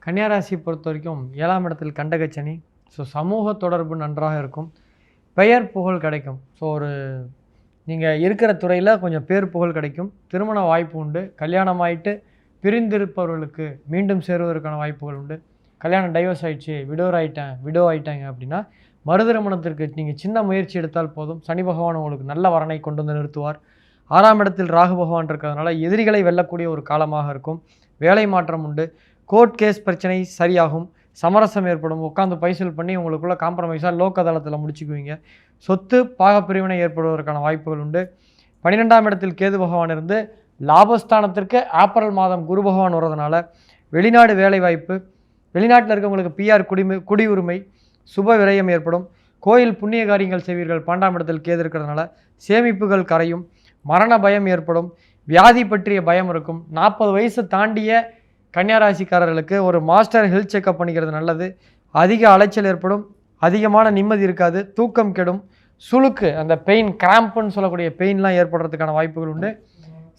கன்னியாராசி பொறுத்த வரைக்கும் 7ஆம் இடத்தில் கண்டகச்சனி. ஸோ சமூக தொடர்பு நன்றாக இருக்கும். பெயர் புகழ் கிடைக்கும். ஸோ நீங்கள் இருக்கிற துறையில் கொஞ்சம் பேர் புகழ் கிடைக்கும். திருமண வாய்ப்பு உண்டு. கல்யாணம் ஆகிட்டு பிரிந்திருப்பவர்களுக்கு மீண்டும் சேருவதற்கான வாய்ப்புகள் உண்டு. கல்யாணம் டைவர்ஸ் ஆகிடுச்சு, விடோ ஆகிட்டாங்க அப்படின்னா மறுதிருமணத்திற்கு நீங்கள் சின்ன முயற்சி எடுத்தால் போதும். சனி பகவான் உங்களுக்கு நல்ல வரனை கொண்டு வந்து நிறுத்துவார். 6ஆம் இடத்தில் ராகு பகவான் இருக்கிறதுனால எதிரிகளை வெல்லக்கூடிய ஒரு காலமாக இருக்கும். வேலை மாற்றம் உண்டு. கோர்ட் கேஸ் பிரச்சனை சரியாகும். சமரசம் ஏற்படும். உட்காந்து பைசல் பண்ணி உங்களுக்குள்ள காம்ப்ரமைஸாக லோக்க தளத்தில் முடிச்சுக்குவீங்க. சொத்து பாகப்பிரிவினை ஏற்படுவதற்கான வாய்ப்புகள் உண்டு. 12ஆம் இடத்தில் கேது பகவான் இருந்து லாபஸ்தானத்திற்கு ஏப்ரல் மாதம் குரு பகவான் வர்றதுனால வெளிநாடு வேலை வாய்ப்பு, வெளிநாட்டில் இருக்கவங்களுக்கு பிஆர் குடியுரிமை, சுப விரயம் ஏற்படும். கோயில் புண்ணிய காரியங்கள் செய்வீர்கள். 12ஆம் இடத்தில் கேது இருக்கிறதுனால சேமிப்புகள் கரையும். மரண பயம் ஏற்படும். வியாதி பற்றிய பயம் இருக்கும். 40 வயசு தாண்டிய கன்னியாராசிக்காரர்களுக்கு ஒரு மாஸ்டர் ஹெல்த் செக்அப் பண்ணிக்கிறது நல்லது. அதிக அலைச்சல் ஏற்படும். அதிகமான நிம்மதி இருக்காது. தூக்கம் கெடும். சுளுக்கு, அந்த பெயின், கிராம்புன்னு சொல்லக்கூடிய பெயின்லாம் ஏற்படுறதுக்கான வாய்ப்புகள் உண்டு.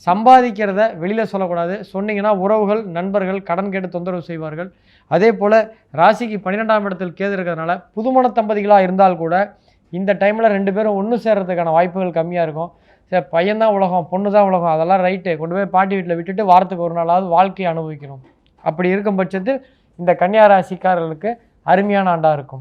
சம்பாதிக்கிறத வெளியில் சொல்லக்கூடாது. சொன்னீங்கன்னா உறவுகள், நண்பர்கள் கடன் கேட்டு தொந்தரவு செய்வார்கள். அதே போல் ராசிக்கு 12ஆம் இடத்தில் கேது இருக்கிறதுனால புதுமண தம்பதிகளாக இருந்தால் கூட இந்த டைமில் 2 பேரும் ஒன்று சேர்றதுக்கான வாய்ப்புகள் கம்மியாக இருக்கும். சரி, பையன்தான் உலகம், பொண்ணு தான் உலகம், அதெல்லாம் ரைட்டு, கொண்டு போய் பாட்டி வீட்டில் விட்டுட்டு வாரத்துக்கு ஒரு நாளாவது வாழ்க்கையை அனுபவிக்கணும். அப்படி இருக்கும் பட்சத்தில் இந்த கன்னியாராசிக்காரர்களுக்கு அருமையான ஆண்டாக இருக்கும்.